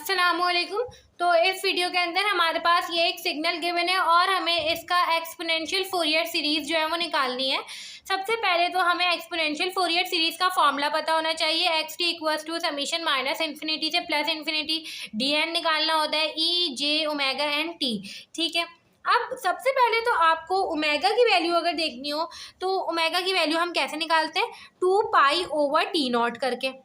अस्सलामुअलैकुम। तो इस वीडियो के अंदर हमारे पास ये एक सिग्नल गिवन है और हमें इसका एक्सपोनेंशियल फोरियर सीरीज़ जो है वो निकालनी है। सबसे पहले तो हमें एक्सपोनेंशियल फोरियर सीरीज़ का फॉर्मूला पता होना चाहिए। X t equals to summation minus infinity से प्लस इन्फिनिटी डी एन निकालना होता है, ई जे ओमेगा एन टी। ठीक है, अब सबसे पहले तो आपको ओमेगा की वैल्यू अगर देखनी हो तो ओमेगा की वैल्यू हम कैसे निकालते हैं, 2 पाई/T0 करके।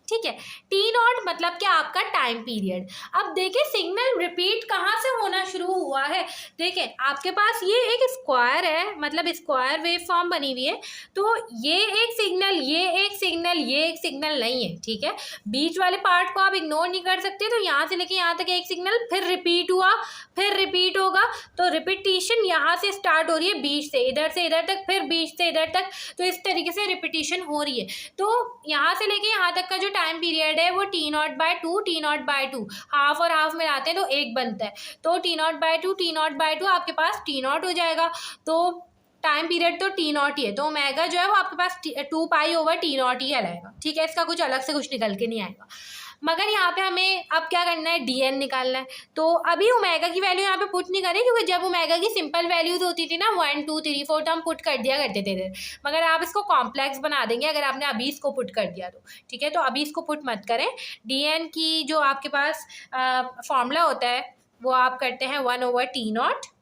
ठीक है, T0 मतलब क्या, आपका टाइम पीरियड। अब देखिए सिग्नल रिपीट कहाँ से होना शुरू हुआ है। देखिए आपके पास ये एक स्क्वायर है, मतलब स्क्वायर वेव फॉर्म बनी हुई है। तो ये एक सिग्नल, ये एक सिग्नल, ये एक सिग्नल नहीं है। ठीक है, बीच वाले पार्ट को आप इग्नोर नहीं कर सकते। तो यहाँ से लेके यहाँ तक एक सिग्नल, फिर रिपीट हुआ, फिर रिपीट होगा। तो रिपीटिशन यहाँ से स्टार्ट हो रही है, बीच से इधर तक, फिर बीच से इधर तक। तो इस तरीके से रिपीटिशन हो रही है। तो यहाँ से लेके यहाँ तक का जो टाइम पीरियड है वो T0/2 हाफ और हाफ मिलाते हैं तो एक बनता है। तो T0/2 आपके पास T0 हो जाएगा। तो टाइम पीरियड तो T0 ही है, तो ओमेगा जो है वो आपके पास 2 पाई/T0 ही कहलाएगा। ठीक है, इसका कुछ अलग से कुछ निकल के नहीं आएगा। मगर यहाँ पे हमें अब क्या करना है, dn निकालना है। तो अभी ओमेगा की वैल्यू यहाँ पे पुट नहीं करें, क्योंकि जब ओमेगा की सिंपल वैल्यूज होती थी ना 1 2 3 4 तो हम पुट कर दिया करते थे। मगर आप इसको कॉम्प्लेक्स बना देंगे अगर आपने अभी इसको पुट कर दिया तो। ठीक है, तो अभी इसको पुट मत करें। dn की जो आपके पास फॉर्मूला होता है वो आप करते हैं 1/T0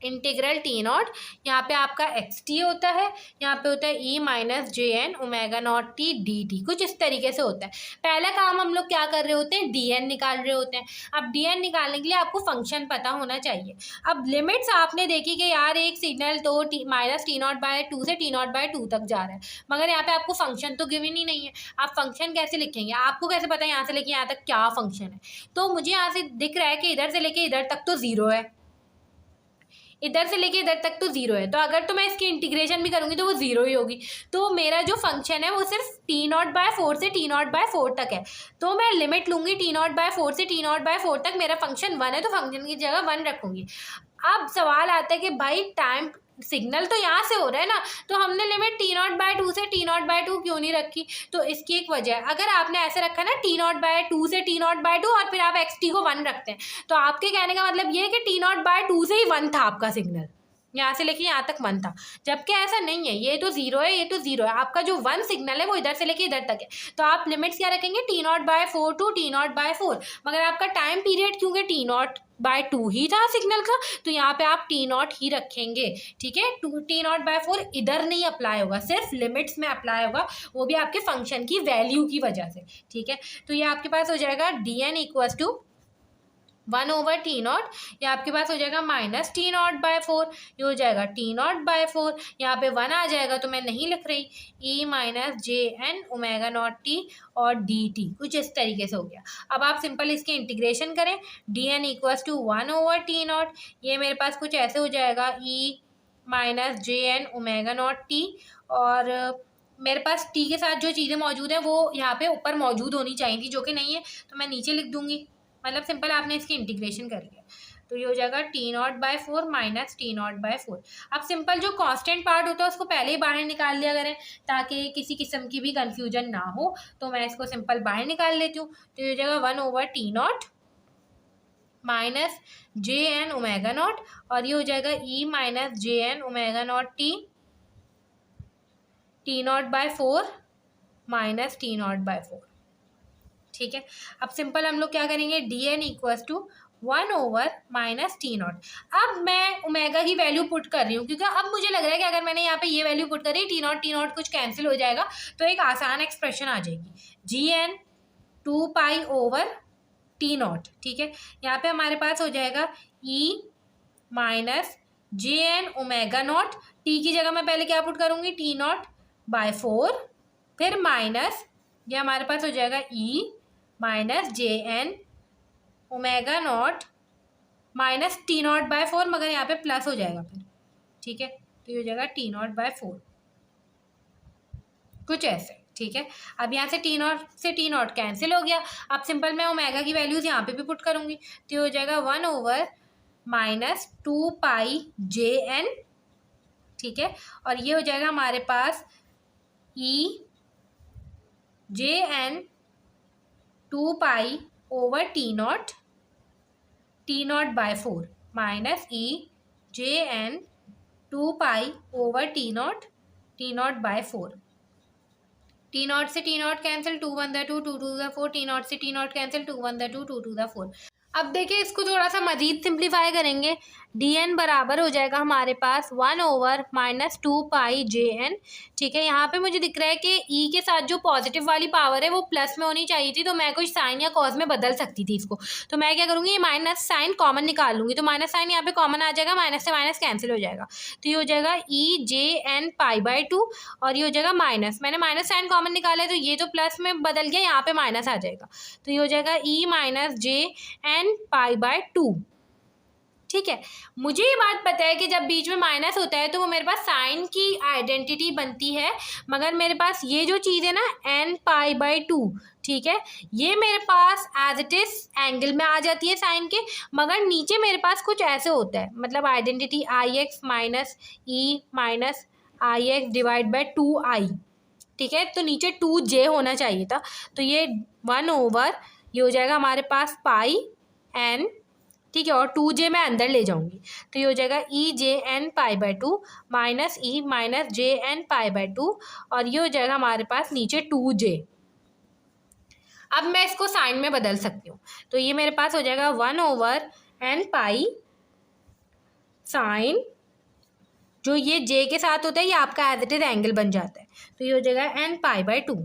इंटीग्रल T0। यहाँ पे आपका एक्स टी होता है, यहाँ पे होता है ई माइनस जे N omega naught T D T. कुछ इस तरीके से होता है। पहला काम हम लोग क्या कर रहे होते हैं, डी एन निकाल रहे होते हैं। अब डी एन निकालने के लिए आपको फंक्शन पता होना चाहिए। अब लिमिट्स आपने देखी कि यार एक सिग्नल तो -T0/2 से T0/2 तक जा रहा है, मगर यहाँ पे आपको फंक्शन तो गिवन ही नहीं है। आप फंक्शन कैसे लिखेंगे, आपको कैसे पता है यहाँ से लेके यहाँ तक क्या फंक्शन है। तो मुझे यहाँ से दिख रहा है कि इधर से लेके इधर तक तो 0 है, इधर से लेके इधर तक तो 0 है। तो अगर तो मैं इसकी इंटीग्रेशन भी करूँगी तो वो 0 ही होगी। तो मेरा जो फंक्शन है वो सिर्फ T0/4 से T0/4 तक है। तो मैं लिमिट लूँगी T0/4 से T0/4 तक। मेरा फंक्शन 1 है तो फंक्शन की जगह 1 रखूँगी। अब सवाल आता है कि भाई टाइम सिग्नल तो यहाँ से हो रहा है ना, तो हमने लिमिट T0/2 से T0/2 क्यों नहीं रखी। तो इसकी एक वजह है, अगर आपने ऐसे रखा ना T0/2 से T0/2 और फिर आप xt को 1 रखते हैं, तो आपके कहने का मतलब ये है कि T0/2 से ही 1 था आपका सिग्नल, यहाँ से लेके यहाँ तक 1 था। जबकि ऐसा नहीं है, ये तो 0 है, ये तो 0 है। आपका जो 1 सिग्नल है वो इधर से लेके इधर तक है। तो आप लिमिट्स क्या रखेंगे, T0/4 टू T0/4। मगर आपका टाइम पीरियड क्योंकि T0/2 ही था सिग्नल का, तो यहाँ पे आप T0 ही रखेंगे। ठीक है, T0/4 इधर नहीं अप्लाई होगा, सिर्फ लिमिट्स में अप्लाई होगा, वो भी आपके फंक्शन की वैल्यू की वजह से। ठीक है, तो ये आपके पास हो जाएगा dn इक्वल्स टू 1/T0। ये आपके पास हो जाएगा -T0/4, ये हो जाएगा T0/4। यहाँ पे 1 आ जाएगा तो मैं नहीं लिख रही, ई माइनस जे एन ओमेगा नॉट टी और डी टी। कुछ इस तरीके से हो गया। अब आप सिंपल इसकी इंटीग्रेशन करें, D N equals to 1/T0। ये मेरे पास कुछ ऐसे हो जाएगा, ई माइनस जे एन ओमेगा नॉट टी। और मेरे पास टी के साथ जो चीज़ें मौजूद हैं वो यहाँ पे ऊपर मौजूद होनी चाहिए थी, जो कि नहीं है, तो मैं नीचे लिख दूंगी। मतलब सिंपल आपने इसकी इंटीग्रेशन कर लिया, तो ये हो जाएगा T0/4 माइनस T0/4। अब सिंपल जो कांस्टेंट पार्ट होता है उसको पहले ही बाहर निकाल लिया करें, ताकि किसी किस्म की भी कंफ्यूजन ना हो। तो मैं इसको सिंपल बाहर निकाल लेती हूँ। तो ये हो जाएगा 1/T0 माइनस जे एन ओमेगा नॉट, और ये हो जाएगा ई माइनस जे N omega naught T T0/4 minus T0/4। ठीक है, अब सिंपल हम लोग क्या करेंगे, dn इक्वल्स टू 1/-T0। अब मैं ओमेगा की वैल्यू पुट कर रही हूँ, क्योंकि अब मुझे लग रहा है कि अगर मैंने यहाँ पे ये वैल्यू पुट करी, T0 कुछ कैंसिल हो जाएगा, तो एक आसान एक्सप्रेशन आ जाएगी, gn 2 पाई/T0। ठीक है, यहाँ पे हमारे पास हो जाएगा e माइनस जे एन ओमेगा नॉट। टी की जगह मैं पहले क्या पुट करूँगी, T0/4, फिर माइनस, ये हमारे पास हो जाएगा e माइनस जे N omega naught minus T0/4, मगर यहाँ पे प्लस हो जाएगा फिर। ठीक है, तो ये हो जाएगा T0/4, कुछ ऐसे। ठीक है, अब यहाँ से T0 से T0 कैंसिल हो गया। अब सिंपल मैं ओमेगा की वैल्यूज यहाँ पे भी पुट करूँगी, तो ये हो जाएगा 1/-2 पाई जे एन। ठीक है, और ये हो जाएगा हमारे पास E J N 2 pi over T naught by 4 minus E J N 2 pi over T naught by 4। T naught से टी नॉट कैंसिल, 2 1 द 2 2 2 द 4, टी नॉट से टी नॉट कैंसिल, 2 1 द 2 2 2 द 4। अब देखिए इसको थोड़ा सा मजीद सिंप्लीफाई करेंगे, डी एन बराबर हो जाएगा हमारे पास 1 ओवर माइनस 2 पाई जे एन। ठीक है, यहाँ पे मुझे दिख रहा है कि ई के साथ जो पॉजिटिव वाली पावर है वो प्लस में होनी चाहिए थी, तो मैं कुछ साइन या कॉज में बदल सकती थी इसको। तो मैं क्या करूँगी, ये माइनस साइन कॉमन निकाल लूँगी, तो माइनस साइन यहाँ पे कॉमन आ जाएगा, माइनस से माइनस कैंसिल हो जाएगा, तो ये हो जाएगा E J N pi by 2 और ये हो जाएगा माइनस, मैंने माइनस साइन कॉमन निकाला है तो ये तो प्लस में बदल गया, यहाँ पे माइनस आ जाएगा, तो ये हो जाएगा E minus J N pi by 2। ठीक है, मुझे ये बात पता है कि जब बीच में माइनस होता है तो वो मेरे पास साइन की आइडेंटिटी बनती है, मगर मेरे पास ये जो चीज़ है ना एन पाई बाय 2, ठीक है, ये मेरे पास एज इट इज एंगल में आ जाती है साइन के, मगर नीचे मेरे पास कुछ ऐसे होता है, मतलब identity I x minus E minus I x divide by 2i। ठीक है, तो नीचे 2j होना चाहिए था, तो ये 1 ओवर ये हो जाएगा हमारे पास पाई एन, ठीक है, और 2j मैं अंदर ले जाऊंगी, तो ये हो जाएगा E J N pi by 2 minus E minus J N pi by 2 और ये हो जाएगा हमारे पास नीचे 2j। अब मैं इसको साइन में बदल सकती हूँ, तो ये मेरे पास हो जाएगा 1 ओवर एन पाई साइन, जो ये j के साथ होता है ये आपका एज इट इज एंगल बन जाता है, तो ये हो जाएगा एन पाई बाय 2।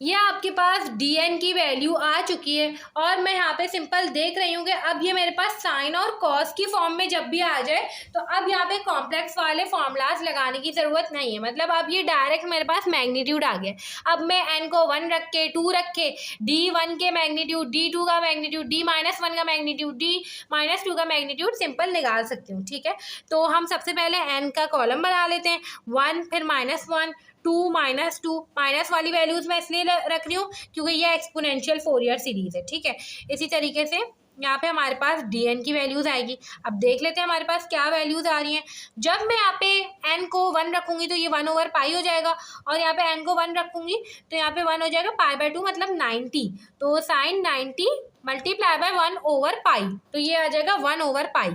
ये आपके पास dn की वैल्यू आ चुकी है और मैं यहाँ पे सिंपल देख रही हूँ कि अब ये मेरे पास साइन और कॉस की फॉर्म में जब भी आ जाए तो अब यहाँ पे कॉम्प्लेक्स वाले फॉर्मूलाज लगाने की ज़रूरत नहीं है, मतलब अब ये डायरेक्ट मेरे पास मैग्नीट्यूड आ गया। अब मैं n को 1 रख के 2 रख के d1 के मैग्नीट्यूड, d2 का मैग्नीट्यूड, d-1 का मैग्नीट्यूड, d-2 का मैग्नीट्यूड सिंपल निकाल सकती हूँ। ठीक है, तो हम सबसे पहले n का कॉलम बना लेते हैं, 1 फिर -1 2 -2, माइनस वाली वैल्यूज़ मैं इसलिए रख रही हूँ क्योंकि ये एक्सपोनेंशियल फोरियर सीरीज़ है। ठीक है, इसी तरीके से यहाँ पे हमारे पास dn की वैल्यूज़ आएगी। अब देख लेते हैं हमारे पास क्या वैल्यूज़ आ रही हैं। जब मैं यहाँ पे n को 1 रखूँगी तो ये 1 ओवर पाई हो जाएगा और यहाँ पे n को 1 रखूँगी तो यहाँ पे 1 हो जाएगा पाई बाय 2 मतलब 90, तो sine 90 multiply by 1 over pi, तो ये आ जाएगा 1 ओवर पाई।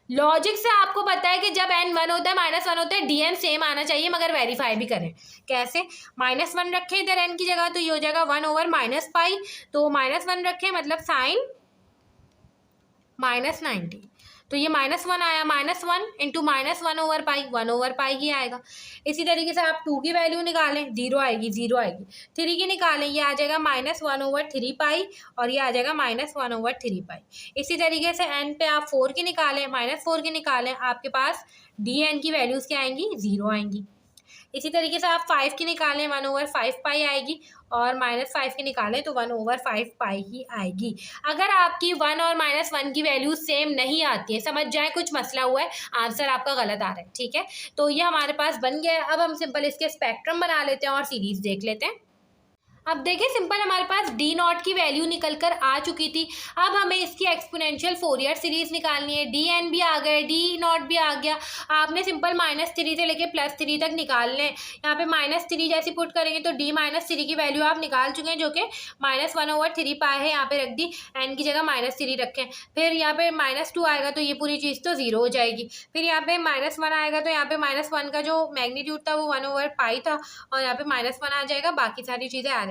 लॉजिक से आपको पता है कि जब n 1 होता है -1 होता है dn सेम आना चाहिए, मगर वेरीफाई भी करें कैसे, -1 रखें इधर n की जगह तो ये हो जाएगा 1 ओवर माइनस पाई, तो -1 रखें मतलब साइन -90, तो ये -1 आया, -1 into -1 over pi, 1 over pi ही आएगा। इसी तरीके से आप 2 की वैल्यू निकालें, 0 आएगी 0 आएगी, 3 की निकालें, ये आ जाएगा -1 ओवर 3 पाई और ये आ जाएगा -1 ओवर 3 पाई। इसी तरीके से n पे आप 4 की निकालें, -4 की निकालें, आपके पास dn की वैल्यूज़ क्या आएंगी, 0 आएंगी। इसी तरीके से आप 5 की निकालें, 1 ओवर 5 पाई आएगी और -5 की निकालें तो 1 ओवर 5 पाई ही आएगी। अगर आपकी 1 और -1 की वैल्यू सेम नहीं आती है, समझ जाए कुछ मसला हुआ है, आंसर आपका गलत आ रहा है। ठीक है, तो ये हमारे पास बन गया है। अब हम सिंपल इसके स्पेक्ट्रम बना लेते हैं और सीरीज देख लेते हैं। अब देखिए सिंपल हमारे पास डी नॉट की वैल्यू निकल कर आ चुकी थी। अब हमें इसकी एक्सपोनेंशियल फोरियर सीरीज निकालनी है। डी एन भी आ गए, डी नॉट भी आ गया। आपने सिंपल -3 से लेके +3 तक निकालने हैं। यहाँ पे -3 जैसे पुट करेंगे तो d-3 की वैल्यू आप निकाल चुके हैं, जो कि -1 ओवर 3 पाई है। यहाँ पे रख दी, n की जगह -3 रखें। फिर यहाँ पे -2 आएगा तो ये पूरी चीज़ तो 0 हो जाएगी। फिर यहाँ पे -1 आएगा तो यहाँ पे -1 का जो मैग्नीट्यूड था वो 1 ओवर पाई था और यहाँ पे -1 आ जाएगा, बाकी सारी चीज़ें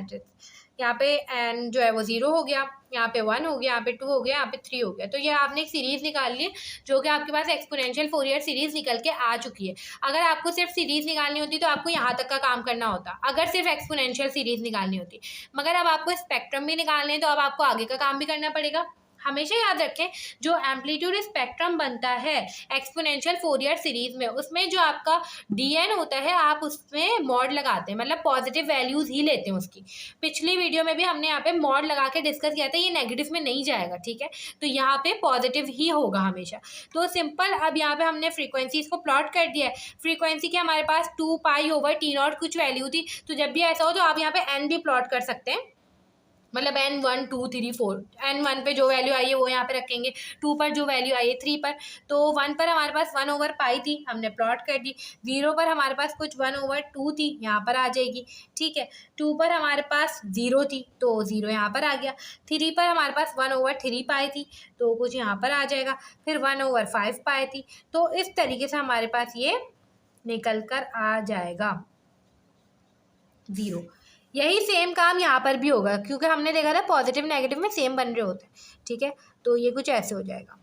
यहाँ पे n जो है वो 0 हो गया, यहाँ पे 1 हो गया, यहाँ पे 2 हो गया, यहाँ पे 3 हो गया। तो ये आपने एक सीरीज़ निकाल ली है जो कि आपके पास एक्सपोनेंशियल फोरियर सीरीज़ निकल के आ चुकी है। अगर आपको सिर्फ सीरीज़ निकालनी होती तो आपको यहाँ तक का काम करना होता, अगर सिर्फ एक्सपोनेंशियल सीरीज़ निकालनी होती। मगर अब आपको स्पेक्ट्रम भी निकालने हैं तो अब आपको आगे का काम भी करना पड़ेगा। हमेशा याद रखें, जो एम्पलीट्यूड स्पेक्ट्रम बनता है एक्सपोनेंशियल फोरियर सीरीज में, उसमें जो आपका dn होता है आप उसमें मॉड लगाते हैं, मतलब पॉजिटिव वैल्यूज़ ही लेते हैं उसकी। पिछली वीडियो में भी हमने यहाँ पे मॉड लगा के डिस्कस किया था, ये नेगेटिव में नहीं जाएगा। ठीक है, तो यहाँ पे पॉजिटिव ही होगा हमेशा। तो सिंपल अब यहाँ पे हमने फ्रीक्वेंसीज को प्लॉट कर दिया है। फ्रीक्वेंसी की हमारे पास 2 पाई ओवर t0 कुछ वैल्यू थी, तो जब भी ऐसा हो तो आप यहाँ पे n भी प्लॉट कर सकते हैं। मतलब n1 2 3 4, n1 पे जो वैल्यू आई है वो यहाँ पे रखेंगे, 2 पर जो वैल्यू आई है 3 पर, तो 1 पर हमारे पास 1/पाई थी, हमने प्लॉट कर दी। 0 पर हमारे पास कुछ 1/2 थी, यहाँ पर आ जाएगी, ठीक है। 2 पर हमारे पास 0 थी तो 0 यहाँ पर आ गया। 3 पर हमारे पास 1/3 पाई थी तो कुछ यहाँ पर आ जाएगा। फिर 1/5 पाई थी, तो इस तरीके से हमारे पास ये निकल कर आ जाएगा 0। यही सेम काम यहाँ पर भी होगा, क्योंकि हमने देखा था पॉजिटिव नेगेटिव में सेम बन रहे होते हैं, ठीक है। तो ये कुछ ऐसे हो जाएगा।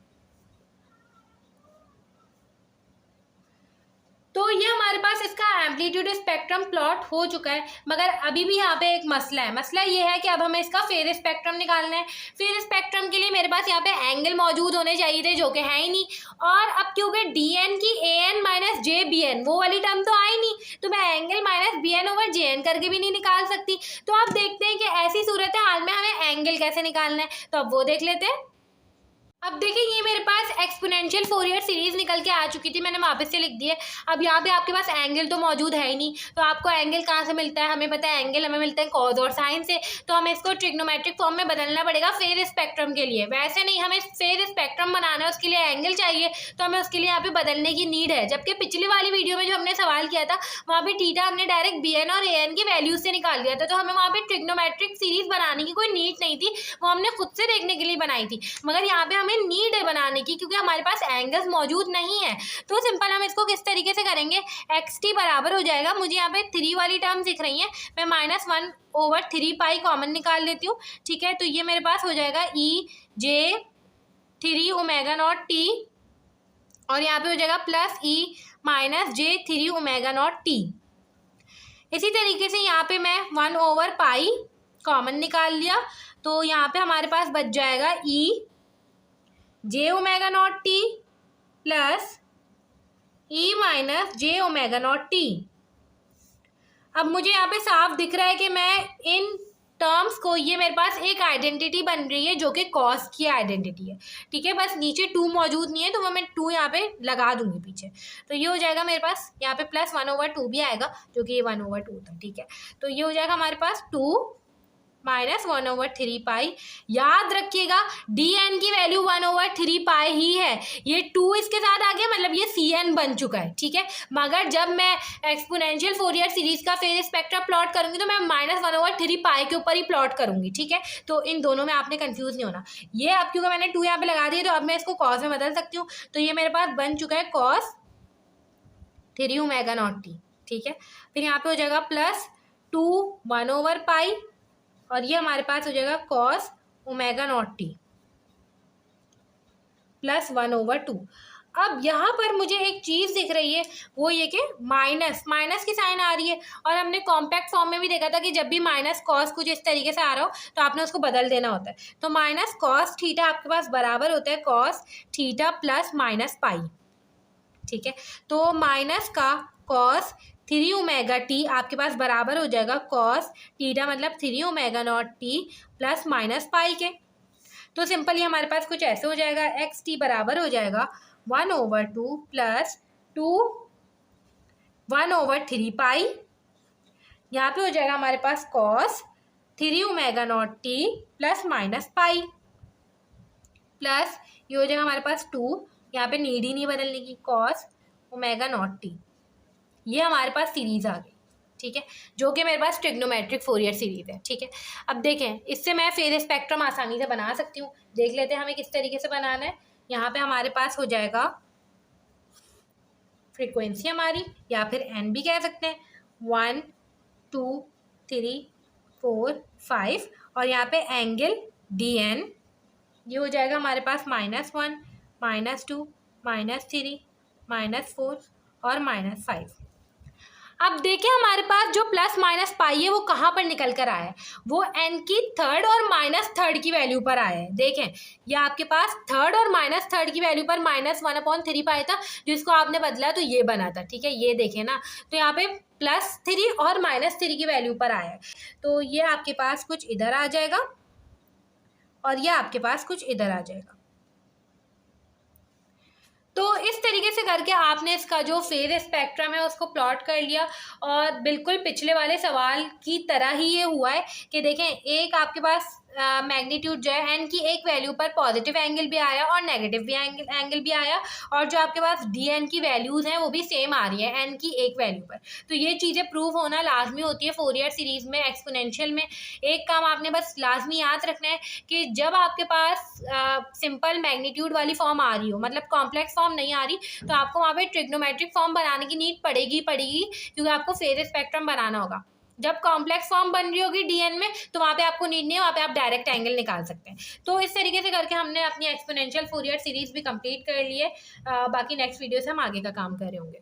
तो ये हमारे पास इसका एम्पलीट्यूड स्पेक्ट्रम प्लॉट हो चुका है, मगर अभी भी यहाँ पे एक मसला है। मसला ये है कि अब हमें इसका फेज स्पेक्ट्रम निकालना है। फेज स्पेक्ट्रम के लिए मेरे पास यहाँ पे एंगल मौजूद होने चाहिए थे, जो कि है ही नहीं। और अब क्योंकि डी एन की A N minus J B N वो वाली टर्म तो आई नहीं, तो मैं angle minus B N over J N करके भी नहीं निकाल सकती। तो अब देखते हैं कि ऐसी सूरत हाल में हमें एंगल कैसे निकालना है, तो अब वो देख लेते हैं। अब देखिए ये मेरे पास एक्सपोनेंशियल फोरियर सीरीज निकल के आ चुकी थी, मैंने वापस से लिख दी है। अब यहाँ पे आपके पास एंगल तो मौजूद है ही नहीं, तो आपको एंगल कहाँ से मिलता है? हमें पता है एंगल हमें मिलता है कॉज और साइन से, तो हमें इसको ट्रिग्नोमेट्रिक फॉर्म में बदलना पड़ेगा फेज स्पेक्ट्रम के लिए। वैसे नहीं, हमें फेज स्पेक्ट्रम बनाना है, उसके लिए एंगल चाहिए, तो हमें उसके लिए यहाँ पे बदलने की नीड है। जबकि पिछली वाली वीडियो में जो हमने सवाल किया था वहाँ पे थीटा हमने डायरेक्ट बी एन और ए एन की वैल्यूज से निकाल दिया था, तो हमें वहाँ पे ट्रिग्नोमेट्रिक सीरीज बनाने की कोई नीड नहीं थी, वो हमने खुद से देखने के लिए बनाई थी। मगर यहाँ पे हमें नीड है बनाने की, क्योंकि हमारे पास एंगल्स मौजूद नहीं है। तो सिंपल हम इसको किस तरीके से करेंगे, एक्स टी बराबर हो जाएगा, मुझे यहाँ पे 3 वाली टर्म दिख रही है, मैं -1/3 पाई कॉमन निकाल लेती हूँ, ठीक है। तो ये मेरे पास हो जाएगा ई जे 3 ओमेगा नॉट टी, और यहाँ पे हो जाएगा प्लस ई माइनस जे 3 ओमेगा नॉट टी। इसी तरीके से यहाँ पे मैं 1/पाई कॉमन निकाल लिया, तो यहाँ पे हमारे पास बच जाएगा ई जे omega naught T plus E minus J omega naught T. अब मुझे यहाँ पे साफ दिख रहा है कि मैं इन टर्म्स को, ये मेरे पास एक आइडेंटिटी बन रही है जो कि कॉस की आइडेंटिटी है, ठीक है। बस नीचे 2 मौजूद नहीं है, तो वो मैं 2 यहाँ पे लगा दूंगी पीछे, तो ये हो जाएगा मेरे पास यहाँ पे प्लस 1/2 भी आएगा, जो कि ये 1/2 था, ठीक है। तो ये हो जाएगा हमारे पास 2 माइनस 1/3 पाई। याद रखिएगा डी एन की वैल्यू 1/3 पाई ही है, ये 2 इसके साथ आ गया, मतलब ये सी एन बन चुका है, ठीक है। मगर जब मैं एक्सपोनेंशियल फोरियर सीरीज का फेज स्पेक्ट्रम प्लॉट करूंगी तो मैं -1/3 पाई के ऊपर ही प्लॉट करूंगी, ठीक है। तो इन दोनों में आपने कंफ्यूज नहीं होना। ये अब क्योंकि मैंने 2 यहाँ पे लगा दिए, तो अब मैं इसको कॉस में बदल सकती हूँ, तो ये मेरे पास बन चुका है कॉस 3 ओमेगा नॉट टी, ठीक है। फिर यहाँ पे हो जाएगा प्लस 2 1/पाई, और ये हमारे पास हो जाएगा cos omega naught T plus 1/2। अब यहाँ पर मुझे एक चीज़ दिख रही है, वो ये कि माइनस की साइन आ रही है, और हमने कॉम्पैक्ट फॉर्म में भी देखा था कि जब भी माइनस कॉस कुछ इस तरीके से आ रहा हो तो आपने उसको बदल देना होता है। तो माइनस कॉस थीटा आपके पास बराबर होता है कॉस थीटा प्लस माइनस पाई, ठीक है। तो माइनस का कॉस 3 ओमेगा टी आपके पास बराबर हो जाएगा कॉस थीटा मतलब 3 omega naught T plus minus पाई के। तो सिंपली हमारे पास कुछ ऐसे हो जाएगा, एक्स टी बराबर हो जाएगा 1/2 प्लस 1/3 पाई। यहाँ पे हो जाएगा हमारे पास cos 3 omega naught T plus minus pi, plus ये हो जाएगा हमारे पास 2, यहाँ पे नीड ही नहीं बदलने की, कॉस ओमेगा नॉट टी। ये हमारे पास सीरीज आ गई, ठीक है, जो कि मेरे पास ट्रिग्नोमेट्रिक फोरियर सीरीज है, ठीक है। अब देखें, इससे मैं फेज स्पेक्ट्रम आसानी से बना सकती हूँ। देख लेते हैं हमें किस तरीके से बनाना है। यहाँ पे हमारे पास हो जाएगा फ्रीक्वेंसी हमारी, या फिर एन भी कह सकते हैं, 1 2 3 4 5, और यहाँ पे एंगल डी एन, ये हो जाएगा हमारे पास -1 -2 -3 -4 और -5। अब देखिए हमारे पास जो प्लस माइनस पाई है वो कहाँ पर निकल कर आया है, वो एन की थर्ड और -3 की वैल्यू पर आया है। देखें ये आपके पास थर्ड और -3 की वैल्यू पर -1/3 पाई था, जिसको आपने बदला तो ये बना था, ठीक है। ये देखें ना, तो यहाँ पे +3 और -3 की वैल्यू पर आया है, तो ये आपके पास कुछ इधर आ जाएगा और ये आपके पास कुछ इधर आ जाएगा। तो इस तरीके से करके आपने इसका जो फेज स्पेक्ट्रम है उसको प्लॉट कर लिया, और बिल्कुल पिछले वाले सवाल की तरह ही ये हुआ है कि देखें एक आपके पास मैग्नीट्यूड जो है एन की एक वैल्यू पर पॉजिटिव एंगल भी आया और नेगेटिव भी एंगल भी आया, और जो आपके पास डी एन की वैल्यूज़ हैं वो भी सेम आ रही है एन की एक वैल्यू पर। तो ये चीज़ें प्रूव होना लाजमी होती है फोरियर सीरीज़ में, एक्सपोनेंशियल में। एक काम आपने बस लाजमी याद रखना है कि जब आपके पास सिंपल मैग्नीट्यूड वाली फॉर्म आ रही हो, मतलब कॉम्प्लेक्स फॉर्म नहीं आ रही, तो आपको वहाँ पे ट्रिग्नोमेट्रिक फॉर्म बनाने की नीड पड़ेगी क्योंकि आपको फेज स्पेक्ट्रम बनाना होगा। जब कॉम्प्लेक्स फॉर्म बन रही होगी डीएन में तो वहाँ पे आपको नीड नहीं है, वहाँ पे आप डायरेक्ट एंगल निकाल सकते हैं। तो इस तरीके से करके हमने अपनी एक्सपोनेंशियल फोरियर सीरीज भी कंप्लीट कर ली है। बाकी नेक्स्ट वीडियो से हम आगे का काम कर रहे होंगे।